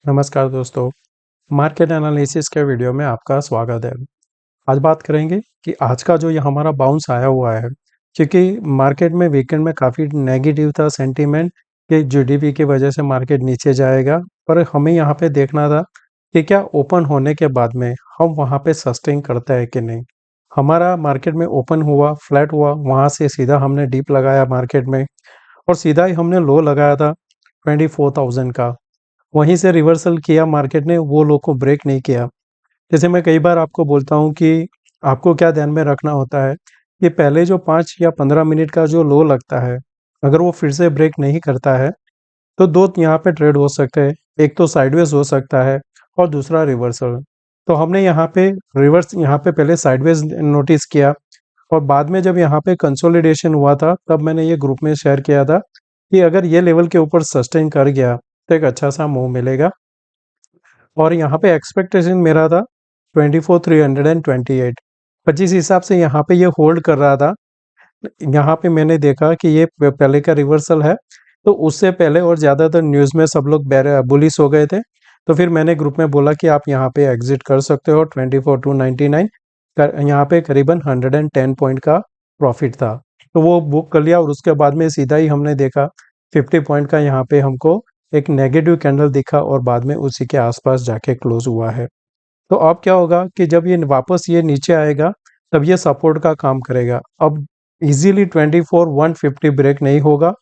नमस्कार दोस्तों, market analysis के वीडियो में आपका स्वागत है। आज बात करेंगे कि आज का जो ये हमारा बाउंस आया हुआ है, क्योंकि मार्केट में वीकेंड में काफ़ी नेगेटिव था सेंटीमेंट कि जीडीपी की वजह से मार्केट नीचे जाएगा। पर हमें यहाँ पे देखना था कि क्या ओपन होने के बाद में हम वहाँ पे सस्टेन करते हैं कि नहीं। हमारा मार्केट में ओपन हुआ, फ्लैट हुआ, वहाँ से सीधा हमने डीप लगाया मार्केट में और सीधा ही हमने लो लगाया था 24,000 का। वहीं से रिवर्सल किया मार्केट ने, वो लो को ब्रेक नहीं किया। जैसे मैं कई बार आपको बोलता हूँ कि आपको क्या ध्यान में रखना होता है कि पहले जो 5 या 15 मिनट का जो लो लगता है, अगर वो फिर से ब्रेक नहीं करता है, तो 2 यहाँ पे ट्रेड हो सकते हैं। एक तो साइडवेज हो सकता है और दूसरा रिवर्सल। तो हमने यहाँ पे पहले साइडवेज नोटिस किया और बाद में जब यहाँ पे कंसोलिडेशन हुआ था, तब मैंने ये ग्रुप में शेयर किया था कि अगर ये लेवल के ऊपर सस्टेन कर गया, तो एक अच्छा सा मूव मिलेगा। और यहाँ पे एक्सपेक्टेशन मेरा था 24,328, पर जिस हिसाब से यहाँ पे ये होल्ड कर रहा था, यहाँ पे मैंने देखा कि ये पहले का रिवर्सल है। तो उससे पहले और ज़्यादातर न्यूज़ में सब लोग बुलिश हो गए थे। तो फिर मैंने ग्रुप में बोला कि आप यहाँ पे एग्जिट कर सकते हो 24,299 यहाँ पे करीबन 110 पॉइंट का प्रॉफिट था। तो वो बुक कर लिया और उसके बाद में सीधा ही हमने देखा 50 पॉइंट का यहाँ पे हमको एक नेगेटिव कैंडल दिखा और बाद में उसी के आसपास जाके क्लोज हुआ है। तो अब क्या होगा कि जब ये वापस ये नीचे आएगा, तब ये सपोर्ट का काम करेगा। अब इजीली 24,150 ब्रेक नहीं होगा,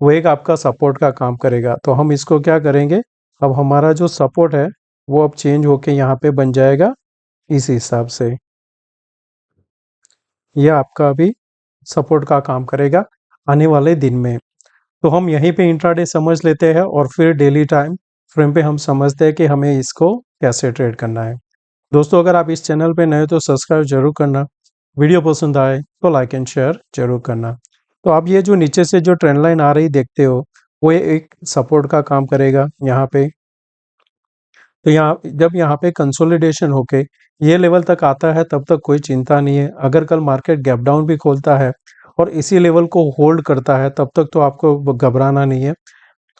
वो एक आपका सपोर्ट का काम करेगा। तो हम इसको क्या करेंगे, अब हमारा जो सपोर्ट है वो अब चेंज होके यहाँ पे बन जाएगा इस हिसाब से। ये आपका अभी सपोर्ट का काम करेगा आने वाले दिन में। तो हम यहीं पे इंट्राडे समझ लेते हैं और फिर डेली टाइम फ्रेम पे हम समझते हैं कि हमें इसको कैसे ट्रेड करना है। दोस्तों, अगर आप इस चैनल पे नए हो तो सब्सक्राइब जरूर करना। वीडियो पसंद आए तो लाइक एंड शेयर जरूर करना। तो आप ये जो नीचे से जो ट्रेंड लाइन आ रही देखते हो, वो एक सपोर्ट का काम करेगा यहाँ पे। तो यहाँ जब यहाँ पे कंसोलिडेशन होके ये लेवल तक आता है, तब तक कोई चिंता नहीं है। अगर कल मार्केट गैप डाउन भी खोलता है और इसी लेवल को होल्ड करता है, तब तक तो आपको घबराना नहीं है।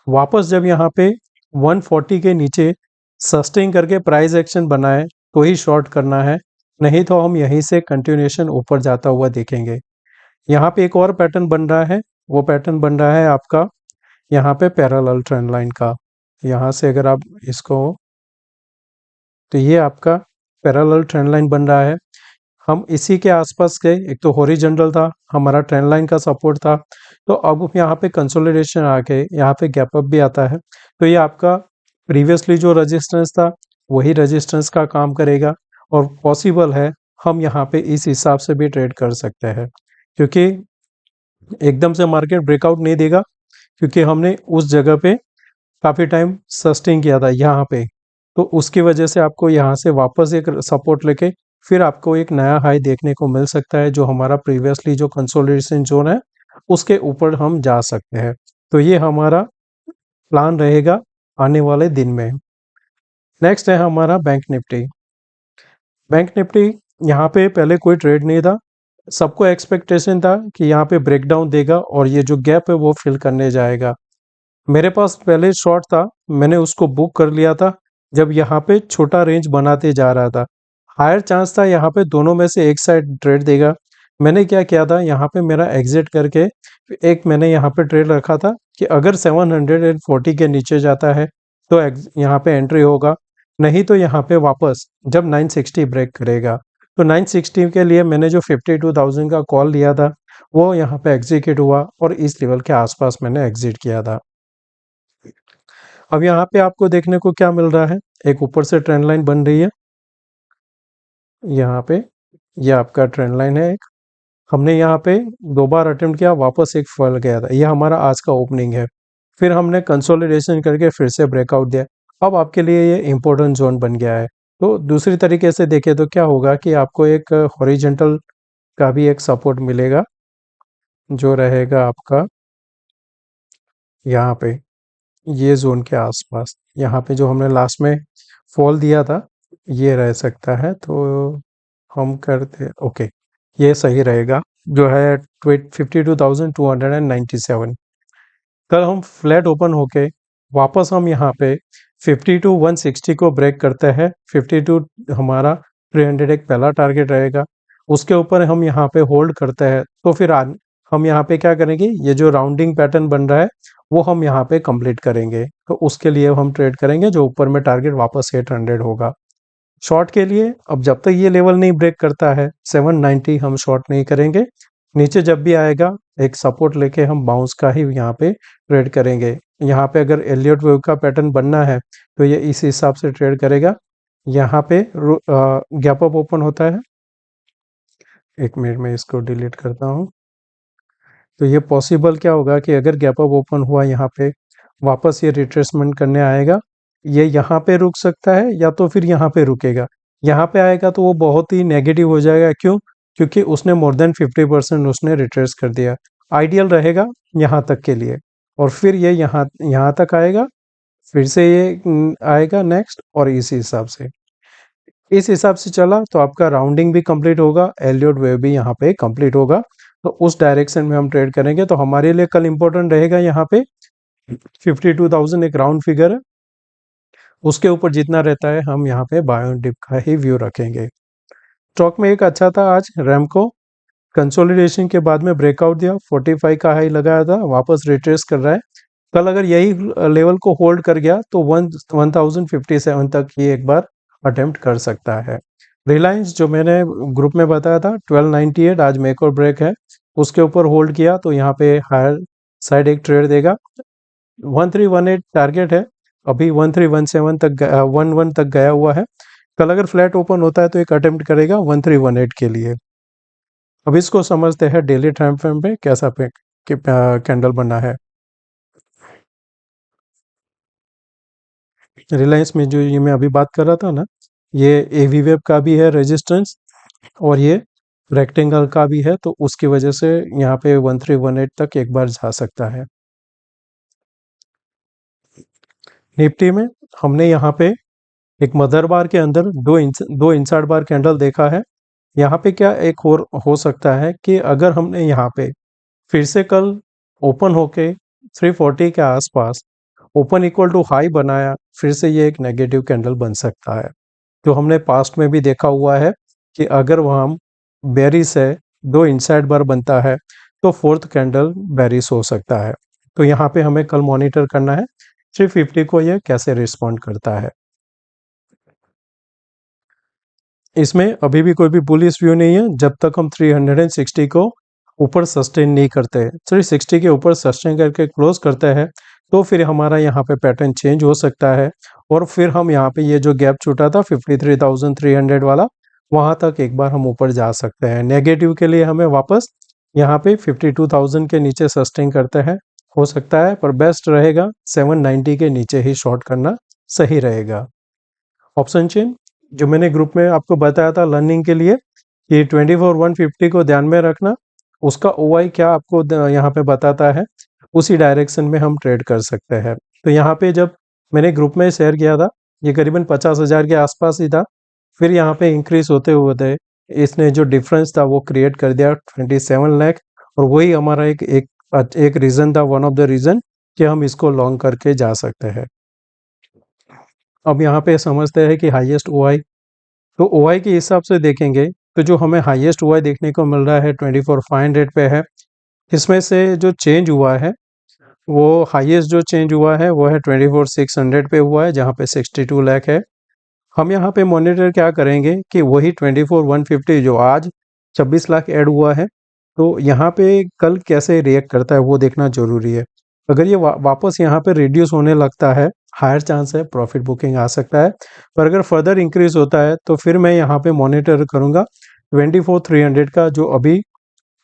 वापस जब यहाँ पे 140 के नीचे सस्टेन करके प्राइस एक्शन बनाए तो ही शॉर्ट करना है, नहीं तो हम यहीं से कंटिन्यूएशन ऊपर जाता हुआ देखेंगे। यहाँ पे एक और पैटर्न बन रहा है, वो पैटर्न बन रहा है आपका यहाँ पे पैरेलल ट्रेंड लाइन का। यहाँ से अगर आप इसको, तो ये आपका पैरेलल ट्रेंड लाइन बन रहा है। हम इसी के आसपास गए, एक तो हॉरिजॉन्टल था, हमारा ट्रेंड लाइन का सपोर्ट था। तो अब यहाँ पे कंसोलिडेशन आके यहाँ पे गैप अप भी आता है, तो ये आपका प्रीवियसली जो रेजिस्टेंस था वही रेजिस्टेंस का काम करेगा। और पॉसिबल है हम यहाँ पे इस हिसाब से भी ट्रेड कर सकते हैं, क्योंकि एकदम से मार्केट ब्रेकआउट नहीं देगा, क्योंकि हमने उस जगह पे काफ़ी टाइम सस्टेन किया था यहाँ पे। तो उसकी वजह से आपको यहाँ से वापस एक सपोर्ट लेके फिर आपको एक नया हाई देखने को मिल सकता है, जो हमारा प्रीवियसली जो कंसोलिडेशन जोन है उसके ऊपर हम जा सकते हैं। तो ये हमारा प्लान रहेगा आने वाले दिन में। नेक्स्ट है हमारा बैंक निफ्टी। बैंक निफ्टी यहाँ पे पहले कोई ट्रेड नहीं था, सबको एक्सपेक्टेशन था कि यहाँ पे ब्रेकडाउन देगा और ये जो गैप है वो फिल करने जाएगा। मेरे पास पहले शॉर्ट था, मैंने उसको बुक कर लिया था जब यहाँ पे छोटा रेंज बनाते जा रहा था। हायर चांस था यहाँ पे दोनों में से एक साइड ट्रेड देगा। मैंने क्या किया था, यहाँ पे मेरा एग्जिट करके एक मैंने यहाँ पे ट्रेड रखा था कि अगर 740 के नीचे जाता है तो यहाँ पे एंट्री होगा, नहीं तो यहाँ पे वापस जब 960 ब्रेक करेगा। तो 960 के लिए मैंने जो 52,000 का कॉल लिया था वो यहाँ पे एग्जीक्यूट हुआ और इस लेवल के आसपास मैंने एग्जिट किया था। अब यहाँ पे आपको देखने को क्या मिल रहा है, एक ऊपर से ट्रेंड लाइन बन रही है। यहाँ पे ये आपका ट्रेंड लाइन है एक, हमने यहाँ पे 2 बार अटेम्प्ट किया, वापस एक फॉल गया था। ये हमारा आज का ओपनिंग है। फिर हमने कंसोलिडेशन करके फिर से ब्रेकआउट दिया। अब आपके लिए ये इम्पोर्टेंट जोन बन गया है। तो दूसरी तरीके से देखें तो क्या होगा कि आपको एक हॉरिजॉन्टल का भी एक सपोर्ट मिलेगा, जो रहेगा आपका यहाँ पे ये जोन के आसपास। यहाँ पे जो हमने लास्ट में फॉल दिया था ये रह सकता है, तो हम करते ओके, ये सही रहेगा, जो है 52,297। कल हम फ्लैट ओपन होके वापस हम यहाँ पे 52 160 को ब्रेक करता है, 52 हमारा 300 एक पहला टारगेट रहेगा, उसके ऊपर हम यहाँ पे होल्ड करते हैं तो फिर हम यहाँ पे क्या करेंगे, ये जो राउंडिंग पैटर्न बन रहा है वो हम यहाँ पे कंप्लीट करेंगे, तो उसके लिए हम ट्रेड करेंगे जो ऊपर में टारगेट वापस 800 होगा। शॉर्ट के लिए अब जब तक ये लेवल नहीं ब्रेक करता है 790 हम शॉर्ट नहीं करेंगे, नीचे जब भी आएगा एक सपोर्ट लेके हम बाउंस का ही यहाँ पे ट्रेड करेंगे। यहाँ पे अगर एलियट वेव का पैटर्न बनना है तो ये इस हिसाब से ट्रेड करेगा। यहाँ पे गैप अप ओपन होता है, एक मिनट में इसको डिलीट करता हूँ। तो ये पॉसिबल क्या होगा कि अगर गैप अप ओपन हुआ यहाँ पे वापस ये रिट्रेसमेंट करने आएगा, ये यहाँ पे रुक सकता है या तो फिर यहाँ पे रुकेगा। यहाँ पे आएगा तो वो बहुत ही नेगेटिव हो जाएगा, क्यों? क्योंकि उसने मोर देन 50% उसने रिट्रेस कर दिया। आइडियल रहेगा यहाँ तक के लिए, और फिर ये यहाँ तक आएगा, फिर से ये आएगा नेक्स्ट, और इस हिसाब से चला तो आपका राउंडिंग भी कंप्लीट होगा, एलियट वेव भी यहाँ पे कंप्लीट होगा, तो उस डायरेक्शन में हम ट्रेड करेंगे। तो हमारे लिए कल इंपॉर्टेंट रहेगा यहाँ पे 52,000 एक राउंड फिगर है, उसके ऊपर जितना रहता है हम यहाँ पे बाय ऑन डिप का ही व्यू रखेंगे। स्टॉक में एक अच्छा था आज रैमको, कंसोलिडेशन के बाद में ब्रेकआउट दिया, 45 का हाई लगाया था, वापस रिट्रेस कर रहा है। कल अगर यही लेवल को होल्ड कर गया तो 1057 तक ये एक बार अटेम्प्ट कर सकता है। रिलायंस जो मैंने ग्रुप में बताया था 1298, आज में एक और ब्रेक है, उसके ऊपर होल्ड किया तो यहाँ पे हायर साइड एक ट्रेड देगा। 1318 टारगेट है, अभी 1317 तक 11 तक गया हुआ है। कल अगर फ्लैट ओपन होता है तो एक अटेम्प्ट करेगा 1318 के लिए। अब इसको समझते हैं डेली टाइम फ्रेम पे कैसा कैंडल बना है। रिलायंस में जो ये मैं अभी बात कर रहा था ना, ये एवी वेब का भी है रेजिस्टेंस, और ये रेक्टेंगल का भी है, तो उसकी वजह से यहाँ पे 1318 तक एक बार जा सकता है। निफ्टी में हमने यहाँ पे एक मदर बार के अंदर दो इनसाइड बार कैंडल देखा है। यहाँ पे क्या एक और हो सकता है कि अगर हमने यहाँ पे फिर से कल ओपन होके 340 के आसपास ओपन इक्वल टू हाई बनाया, फिर से ये एक नेगेटिव कैंडल बन सकता है। तो हमने पास्ट में भी देखा हुआ है कि अगर वहाँ बेरिस है, दो इनसाइड बार बनता है तो फोर्थ कैंडल बेरिस हो सकता है। तो यहाँ पे हमें कल मॉनिटर करना है 350 को ये कैसे रिस्पॉन्ड करता है। इसमें अभी भी कोई भी बुलिश व्यू नहीं है जब तक हम 360 को ऊपर सस्टेन नहीं करते। 360 के ऊपर सस्टेन करके क्लोज करते हैं तो फिर हमारा यहाँ पे पैटर्न चेंज हो सकता है, और फिर हम यहाँ पे ये जो गैप छूटा था 53,300 वाला, वहाँ तक एक बार हम ऊपर जा सकते हैं। नेगेटिव के लिए हमें वापस यहाँ पे 52,000 के नीचे सस्टेन करते हैं, हो सकता है, पर बेस्ट रहेगा 790 के नीचे ही शॉर्ट करना सही रहेगा। ऑप्शन चेन जो मैंने ग्रुप में आपको बताया था लर्निंग के लिए कि 24,150 को ध्यान में रखना, उसका OI क्या आपको यहाँ पे बताता है, उसी डायरेक्शन में हम ट्रेड कर सकते हैं। तो यहाँ पे जब मैंने ग्रुप में शेयर किया था ये करीबन 50,000 के आसपास ही था, फिर यहाँ पे इंक्रीज होते हुए इसने जो डिफरेंस था वो क्रिएट कर दिया 27 लाख, और वही हमारा एक रीज़न था, वन ऑफ द रीज़न कि हम इसको लॉन्ग करके जा सकते हैं। अब यहाँ पे समझते हैं कि हाईएस्ट OI, तो OI के हिसाब से देखेंगे तो जो हमें हाईएस्ट OI देखने को मिल रहा है 24,500 पे है। इसमें से जो चेंज हुआ है वो हाईएस्ट जो चेंज हुआ है वो है 24,600 पे हुआ है, जहाँ पे 62 लाख है। हम यहाँ पे मॉनिटर क्या करेंगे कि वही 24,150 जो आज 26 लाख ऐड हुआ है, तो यहाँ पे कल कैसे रिएक्ट करता है वो देखना जरूरी है। अगर ये वापस यहाँ पे रिड्यूस होने लगता है, हायर चांस है प्रॉफिट बुकिंग आ सकता है, पर अगर फर्दर इंक्रीज होता है तो फिर मैं यहाँ पे मॉनिटर करूँगा 24,300 का, जो अभी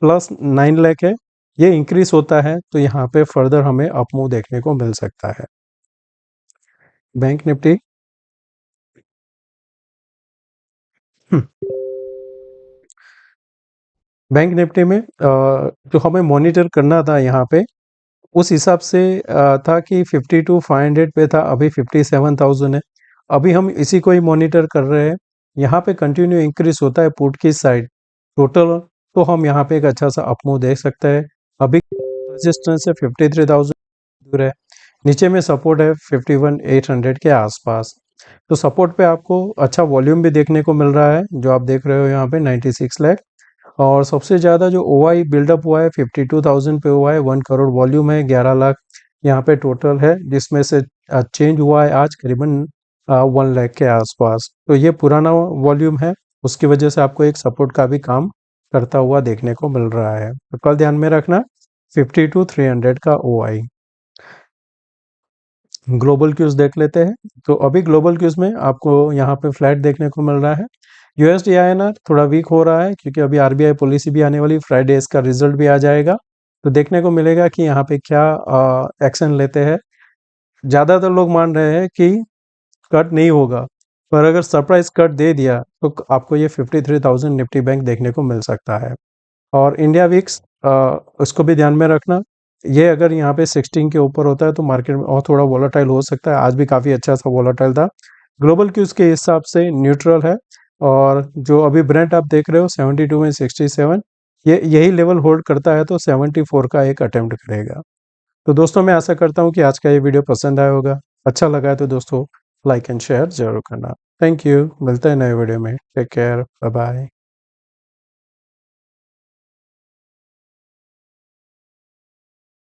प्लस 9 लाख है, ये इंक्रीज होता है तो यहाँ पे फर्दर हमें अप मूव देखने को मिल सकता है। बैंक निफ्टी बैंक निफ्टी में जो हमें मॉनिटर करना था यहाँ पे उस हिसाब से था कि 52,500 पे था, अभी 57,000 है। अभी हम इसी को ही मॉनिटर कर रहे हैं। यहाँ पे कंटिन्यू इंक्रीज होता है पुट की साइड टोटल, तो हम यहाँ पे एक अच्छा सा अप मूव देख सकते हैं। अभी रेजिस्टेंस से 53,000 दूर है, नीचे में सपोर्ट है 51,800 के आसपास। तो सपोर्ट पे आपको अच्छा वॉल्यूम भी देखने को मिल रहा है, जो आप देख रहे हो यहाँ पे 96 लाख। और सबसे ज़्यादा जो ओआई बिल्डअप हुआ है 52,000 पे हुआ है, 1 करोड़ वॉल्यूम है, 11 लाख यहाँ पे टोटल है, जिसमें से चेंज हुआ है आज करीबन 1 लाख के आसपास। तो ये पुराना वॉल्यूम है, उसकी वजह से आपको एक सपोर्ट का भी काम करता हुआ देखने को मिल रहा है। तो कल ध्यान में रखना 52,300 का ओआई। ग्लोबल क्यूज देख लेते हैं। तो अभी ग्लोबल क्यूज में आपको यहाँ पे फ्लैट देखने को मिल रहा है। यूएसडी आईएनआर थोड़ा वीक हो रहा है, क्योंकि अभी आरबीआई पॉलिसी भी आने वाली, फ्राइडे इसका रिजल्ट भी आ जाएगा। तो देखने को मिलेगा कि यहाँ पे क्या एक्शन लेते हैं। ज़्यादातर लोग मान रहे हैं कि कट नहीं होगा, पर अगर सरप्राइज कट दे दिया तो आपको ये 53,000 निफ्टी बैंक देखने को मिल सकता है। और इंडिया विक्स उसको भी ध्यान में रखना। ये अगर यहाँ पे 16 के ऊपर होता है तो मार्केट में और थोड़ा वॉलेटाइल हो सकता है। आज भी काफ़ी अच्छा सा वॉलेटाइल था। ग्लोबल क्यूज के हिसाब से न्यूट्रल है। और जो अभी ब्रेंट आप देख रहे हो 72 में 67, ये यही लेवल होल्ड करता है तो 74 का एक अटेम्प्ट करेगा। तो दोस्तों मैं आशा करता हूँ कि आज का ये वीडियो पसंद आया होगा। अच्छा लगा है तो दोस्तों लाइक एंड शेयर जरूर करना। Thank you. मिलते हैं नए वीडियो में। Take care. Bye bye.